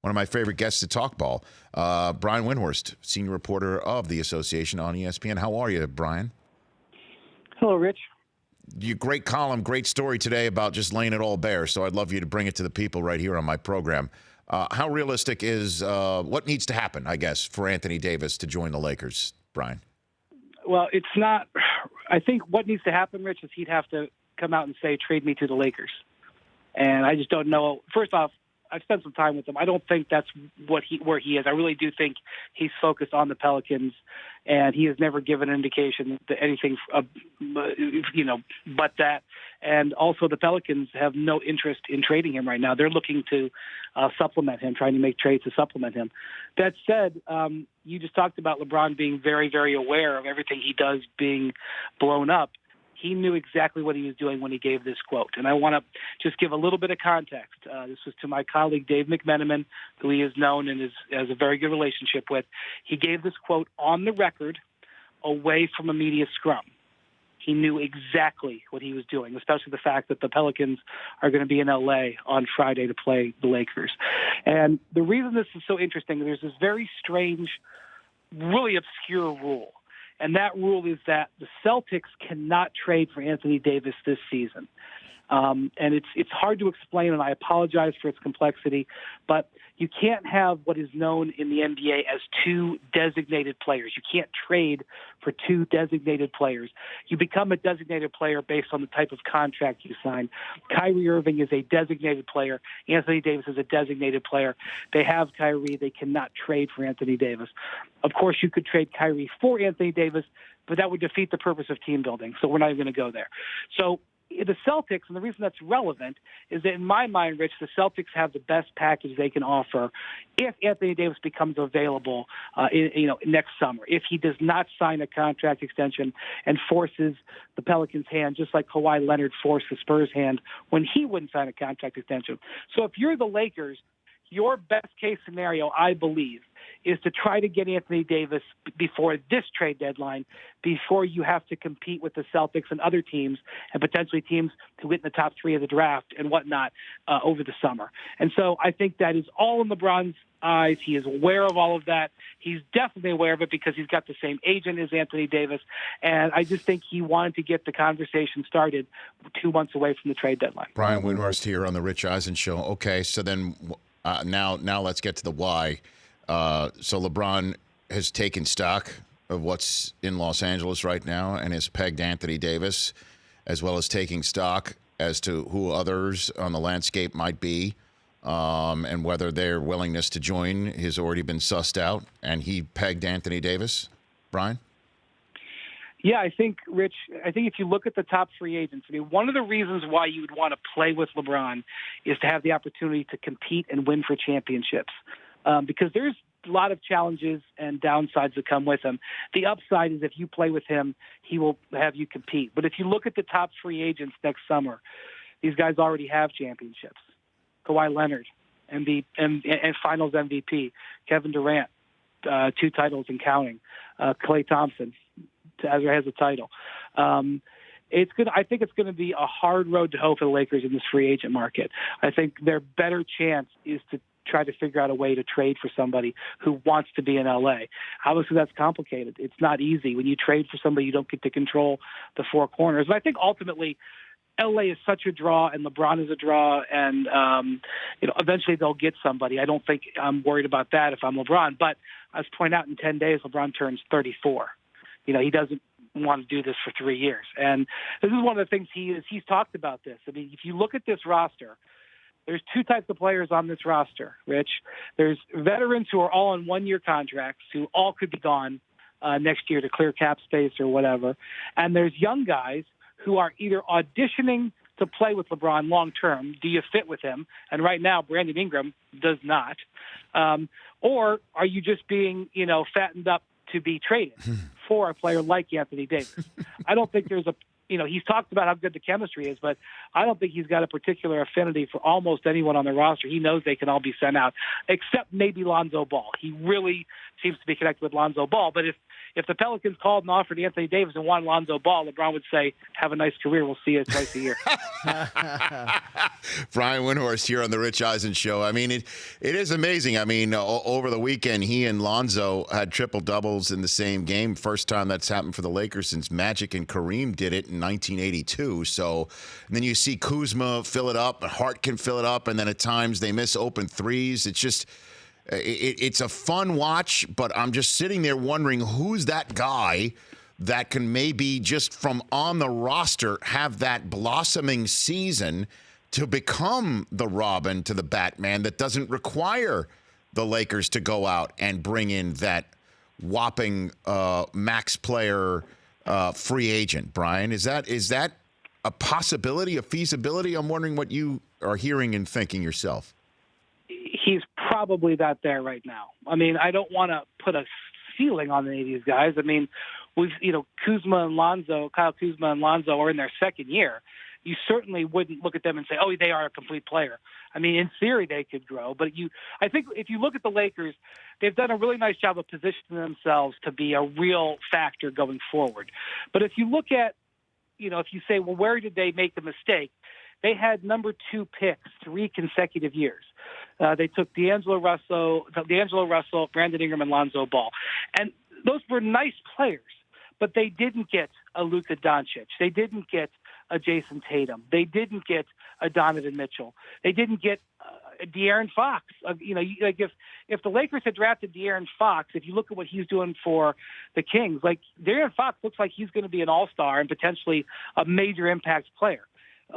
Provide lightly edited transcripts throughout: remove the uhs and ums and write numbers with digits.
One of my favorite guests to talk ball, Brian Windhorst, senior reporter of the association on ESPN. How are you, Brian? Hello, Rich. Your great column, great story today about just laying it all bare. So I'd love you to bring it to the people right here on my program. How realistic is what needs to happen, I guess, for Anthony Davis to join the Lakers, Brian? Well, it's not. I think what needs to happen, Rich, is he'd have to come out and say, trade me to the Lakers. And I just don't know. First off, I've spent some time with him. I don't think that's where he is. I really do think he's focused on the Pelicans, and he has never given an indication that anything, but that. And also, the Pelicans have no interest in trading him right now. They're looking to supplement him, trying to make trades to supplement him. That said, you just talked about LeBron being very, very aware of everything he does being blown up. He knew exactly what he was doing when he gave this quote. And I want to just give a little bit of context. This was to my colleague, Dave McMenamin, who he has known and has a very good relationship with. He gave this quote on the record away from a media scrum. He knew exactly what he was doing, especially the fact that the Pelicans are going to be in L.A. on Friday to play the Lakers. And the reason this is so interesting, there's this very strange, really obscure rule. And that rule is that the Celtics cannot trade for Anthony Davis this season. And it's hard to explain, and I apologize for its complexity, but you can't have what is known in the NBA as two designated players. You can't trade for two designated players. You become a designated player based on the type of contract you sign. Kyrie Irving is a designated player. Anthony Davis is a designated player. They have Kyrie. They cannot trade for Anthony Davis. Of course, you could trade Kyrie for Anthony Davis, but that would defeat the purpose of team building, so we're not even going to go there. So the Celtics, and the reason that's relevant is that in my mind, Rich, the Celtics have the best package they can offer if Anthony Davis becomes available next summer. If he does not sign a contract extension and forces the Pelicans' hand, just like Kawhi Leonard forced the Spurs' hand when he wouldn't sign a contract extension. So if you're the Lakers, your best case scenario, I believe, is to try to get Anthony Davis before this trade deadline, before you have to compete with the Celtics and other teams and potentially teams who get in the top three of the draft and whatnot over the summer. And so I think that is all in LeBron's eyes. He is aware of all of that. He's definitely aware of it because he's got the same agent as Anthony Davis. And I just think he wanted to get the conversation started 2 months away from the trade deadline. Brian Windhorst here on the Rich Eisen Show. Okay, so then now let's get to the why. So LeBron has taken stock of what's in Los Angeles right now and has pegged Anthony Davis, as well as taking stock as to who others on the landscape might be, and whether their willingness to join has already been sussed out, and he pegged Anthony Davis. Brian? Yeah, I think, Rich, if you look at the top free agents, one of the reasons why you would want to play with LeBron is to have the opportunity to compete and win for championships. Because there's a lot of challenges and downsides that come with him. The upside is if you play with him, he will have you compete. But if you look at the top free agents next summer, these guys already have championships. Kawhi Leonard, and Finals MVP. Kevin Durant, 2 titles and counting. Klay Thompson has a title. I think it's going to be a hard road to hoe for the Lakers in this free agent market. I think their better chance is to try to figure out a way to trade for somebody who wants to be in L.A. Obviously, that's complicated. It's not easy. When you trade for somebody, you don't get to control the 4 corners. But I think ultimately, L.A. is such a draw, and LeBron is a draw, and eventually they'll get somebody. I don't think I'm worried about that if I'm LeBron. But as pointed out, in 10 days, LeBron turns 34. He doesn't want to do this for 3 years. And this is one of the things he's talked about this. I mean, if you look at this roster, there's 2 types of players on this roster, Rich. There's veterans who are all on 1-year contracts who all could be gone next year to clear cap space or whatever. And there's young guys who are either auditioning to play with LeBron long term. Do you fit with him? And right now, Brandon Ingram does not. Or are you just being, fattened up to be traded for a player like Anthony Davis? I don't think there's he's talked about how good the chemistry is, but I don't think he's got a particular affinity for almost anyone on the roster. He knows they can all be sent out, except maybe Lonzo Ball. He really seems to be connected with Lonzo Ball. But if if the Pelicans called and offered Anthony Davis and wanted Lonzo Ball, LeBron would say, "Have a nice career. We'll see you twice a year." Brian Windhorst here on the Rich Eisen Show. I mean, it is amazing. I mean, over the weekend, he and Lonzo had triple doubles in the same game. First time that's happened for the Lakers since Magic and Kareem did it in 1982. So, and then you see Kuzma fill it up, Hart can fill it up, and then at times they miss open threes. It's just, it's a fun watch, but I'm just sitting there wondering who's that guy that can maybe just from on the roster have that blossoming season to become the Robin to the Batman that doesn't require the Lakers to go out and bring in that whopping max player free agent. Brian, is that a possibility, a feasibility? I'm wondering what you are hearing and thinking yourself. He's probably not there right now. I mean, I don't want to put a ceiling on any of these guys. I mean, Kyle Kuzma and Lonzo are in their second year. You certainly wouldn't look at them and say, "Oh, they are a complete player." I mean, in theory, they could grow, but I think if you look at the Lakers, they've done a really nice job of positioning themselves to be a real factor going forward. But if you look at, if you say, well, where did they make the mistake? They had number 2 picks 3 consecutive years. They took D'Angelo Russell, Brandon Ingram, and Lonzo Ball. And those were nice players, but they didn't get a Luka Doncic. They didn't get a Jason Tatum. They didn't get a Donovan Mitchell. They didn't get De'Aaron Fox. If the Lakers had drafted De'Aaron Fox, if you look at what he's doing for the Kings, De'Aaron Fox looks like he's going to be an all-star and potentially a major impact player.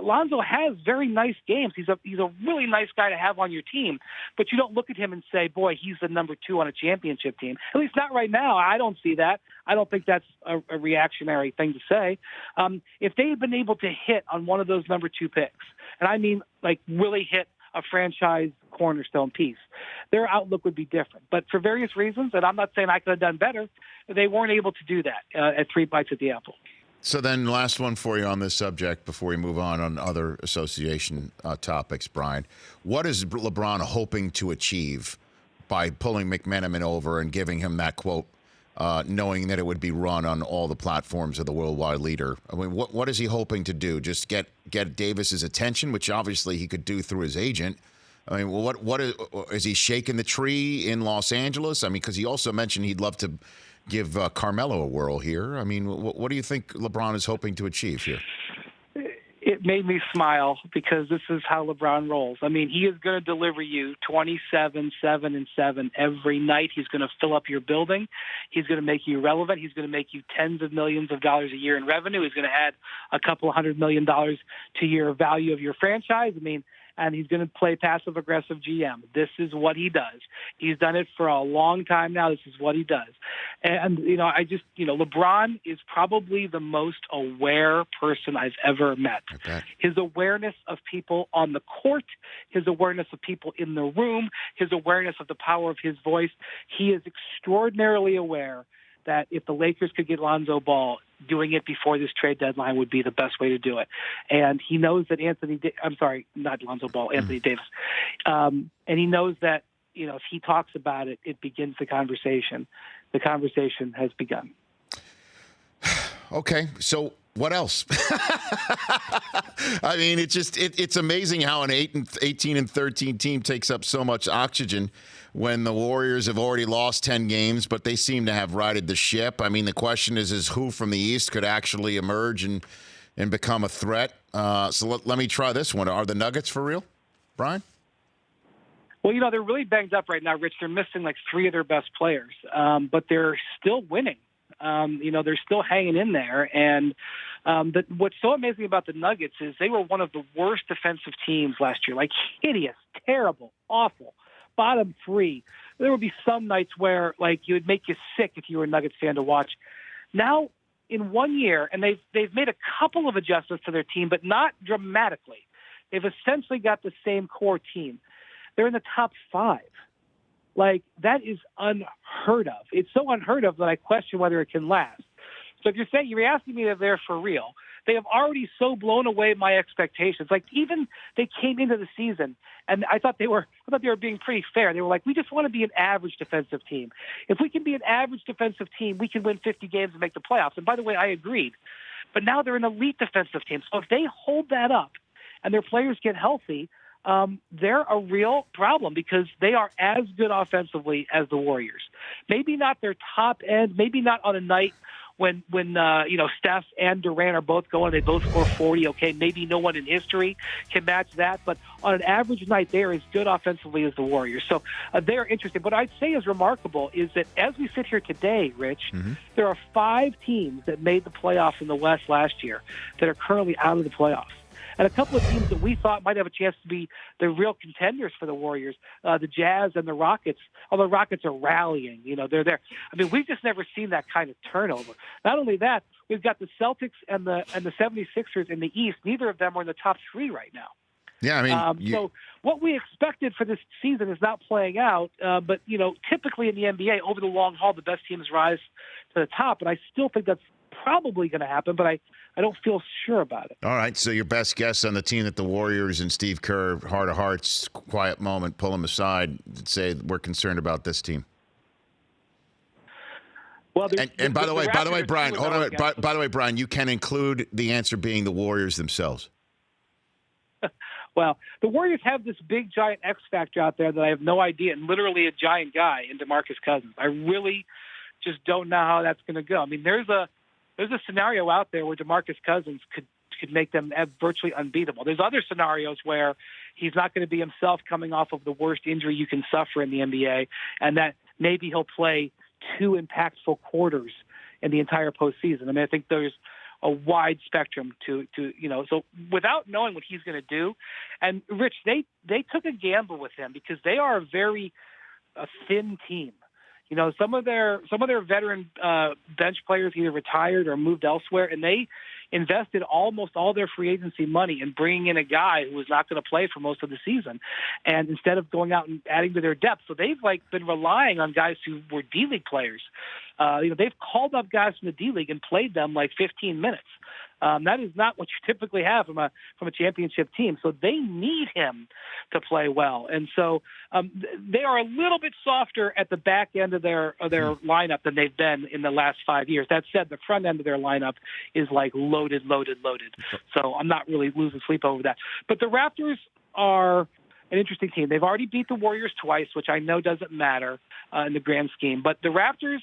Lonzo has very nice games. He's a really nice guy to have on your team, but you don't look at him and say, boy, he's the number 2 on a championship team. At least not right now. I don't see that. I don't think that's a reactionary thing to say. If they had been able to hit on one of those number 2 picks, and I mean really hit a franchise cornerstone piece, their outlook would be different. But for various reasons, and I'm not saying I could have done better, they weren't able to do that at 3 bites at the apple. So then last one for you on this subject before we move on other association topics, Brian. What is LeBron hoping to achieve by pulling McMenamin over and giving him that quote, knowing that it would be run on all the platforms of the worldwide leader? I mean, what is he hoping to do? Just get Davis's attention, which obviously he could do through his agent. I mean, what is he shaking the tree in Los Angeles? I mean, because he also mentioned he'd love to give Carmelo a whirl here. I mean, what do you think LeBron is hoping to achieve here? It made me smile because this is how LeBron rolls. I mean, he is going to deliver you 27, 7, and 7 every night. He's going to fill up your building. He's going to make you relevant. He's going to make you tens of millions of dollars a year in revenue. He's going to add a couple $100 million to your value of your franchise. I mean, and he's going to play passive-aggressive GM. This is what he does. He's done it for a long time now. This is what he does. And, LeBron is probably the most aware person I've ever met. Okay. His awareness of people on the court, his awareness of people in the room, his awareness of the power of his voice. He is extraordinarily aware that if the Lakers could get Lonzo Ball, doing it before this trade deadline would be the best way to do it. And he knows that Anthony Davis. And he knows that, if he talks about it, it begins the conversation. The conversation has begun. Okay, so what else? I mean, it's amazing how an 18 and 13 team takes up so much oxygen when the Warriors have already lost 10 games, but they seem to have righted the ship. I mean, the question is who from the East could actually emerge and become a threat? So let me try this one. Are the Nuggets for real, Brian? Well, they're really banged up right now, Rich. They're missing 3 of their best players, but they're still winning. They're still hanging in there. And what's so amazing about the Nuggets is they were one of the worst defensive teams last year, hideous, terrible, awful, bottom 3. There would be some nights where, it would make you sick if you were a Nuggets fan to watch. Now, in 1 year, and they've made a couple of adjustments to their team, but not dramatically. They've essentially got the same core team. They're in the top 5. That is unheard of. It's so unheard of that I question whether it can last. So if you're asking me if they're for real, they have already so blown away my expectations. Like even they came into the season, and I thought they were being pretty fair. They were like, we just want to be an average defensive team. If we can be an average defensive team, we can win 50 games and make the playoffs. And by the way, I agreed. But now they're an elite defensive team. So if they hold that up and their players get healthy, they're a real problem because they are as good offensively as the Warriors. Maybe not their top end, maybe not on a night when Steph and Durant are both going, they both score 40. Okay, maybe no one in history can match that, but on an average night, they are as good offensively as the Warriors. So they are interesting. What I'd say is remarkable is that as we sit here today, Rich, there are 5 teams that made the playoffs in the West last year that are currently out of the playoffs. And a couple of teams that we thought might have a chance to be the real contenders for the Warriors, the Jazz and the Rockets, although Rockets are rallying. They're there. I mean, we've just never seen that kind of turnover. Not only that, we've got the Celtics and the 76ers in the East. Neither of them are in the top 3 right now. Yeah, I mean, so what we expected for this season is not playing out. But, typically in the NBA, over the long haul, the best teams rise to the top. And I still think that's probably going to happen, but I don't feel sure about it. All right, so your best guess on the team that the Warriors and Steve Kerr, heart of hearts, quiet moment, pull him aside and say, we're concerned about this team. Well, and by the way, Brian, hold on. By the way, Brian, you can include the answer being the Warriors themselves. Well, the Warriors have this big, giant X factor out there that I have no idea, and literally a giant guy in DeMarcus Cousins. I really just don't know how that's going to go. I mean, there's a scenario out there where DeMarcus Cousins could make them virtually unbeatable. There's other scenarios where he's not going to be himself coming off of the worst injury you can suffer in the NBA, and that maybe he'll play 2 impactful quarters in the entire postseason. I mean, I think there's a wide spectrum to so without knowing what he's going to do. And Rich, they took a gamble with him because they are a very thin team. Some of their veteran bench players either retired or moved elsewhere, and they invested almost all their free agency money in bringing in a guy who was not going to play for most of the season, and instead of going out and adding to their depth. So they've been relying on guys who were D-League players. They've called up guys from the D-League and played them 15 minutes. That is not what you typically have from a championship team. So they need him to play well, and so they are a little bit softer at the back end of their lineup than they've been in the last 5 years. That said, the front end of their lineup is loaded. So I'm not really losing sleep over that. But the Raptors are an interesting team. They've already beat the Warriors twice, which I know doesn't matter in the grand scheme. But the Raptors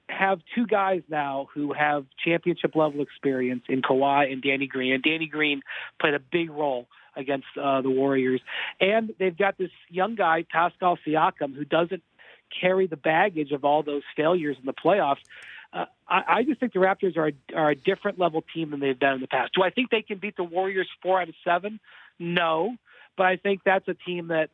have 2 guys now who have championship-level experience in Kawhi and Danny Green. And Danny Green played a big role against the Warriors. And they've got this young guy, Pascal Siakam, who doesn't carry the baggage of all those failures in the playoffs. I just think the Raptors are a different level team than they've been in the past. Do I think they can beat the Warriors 4 out of 7? No. But I think that's a team that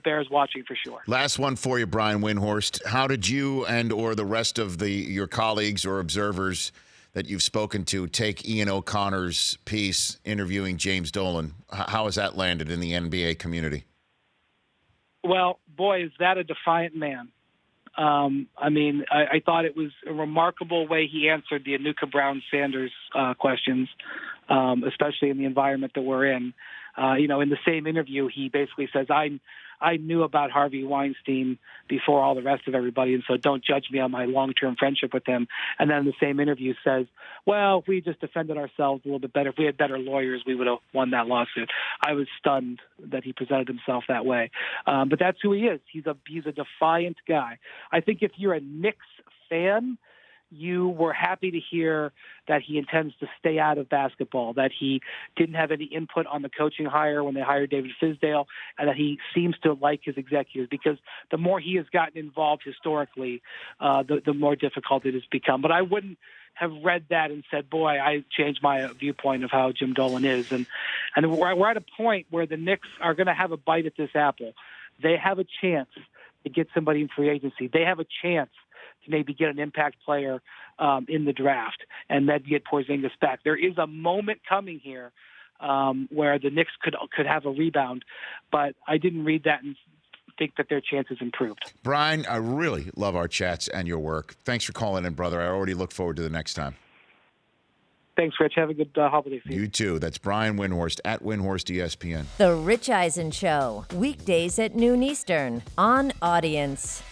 bears watching for sure. Last one for you, Brian Windhorst. How did you and or the rest of your colleagues or observers that you've spoken to take Ian O'Connor's piece interviewing James Dolan? How has that landed in the NBA community? Well, boy, is that a defiant man. I thought it was a remarkable way he answered the Anuka Brown-Sanders questions, especially in the environment that we're in. In the same interview, he basically says, I knew about Harvey Weinstein before all the rest of everybody, and so don't judge me on my long-term friendship with him. And then in the same interview says, well, if we just defended ourselves a little bit better, if we had better lawyers, we would have won that lawsuit. I was stunned that he presented himself that way. But that's who he is. He's a defiant guy. I think if you're a Knicks fan, you were happy to hear that he intends to stay out of basketball, that he didn't have any input on the coaching hire when they hired David Fizdale, and that he seems to like his executives because the more he has gotten involved historically, the more difficult it has become. But I wouldn't have read that and said, boy, I changed my viewpoint of how Jim Dolan is. And we're at a point where the Knicks are going to have a bite at this apple. They have a chance to get somebody in free agency. They have a chance to maybe get an impact player in the draft and then get Porzingis back. There is a moment coming here where the Knicks could have a rebound, but I didn't read that and think that their chances improved. Brian, I really love our chats and your work. Thanks for calling in, brother. I already look forward to the next time. Thanks, Rich. Have a good holiday season. You too. That's Brian Windhorst at Windhorst ESPN. The Rich Eisen Show, weekdays at noon Eastern on Audience.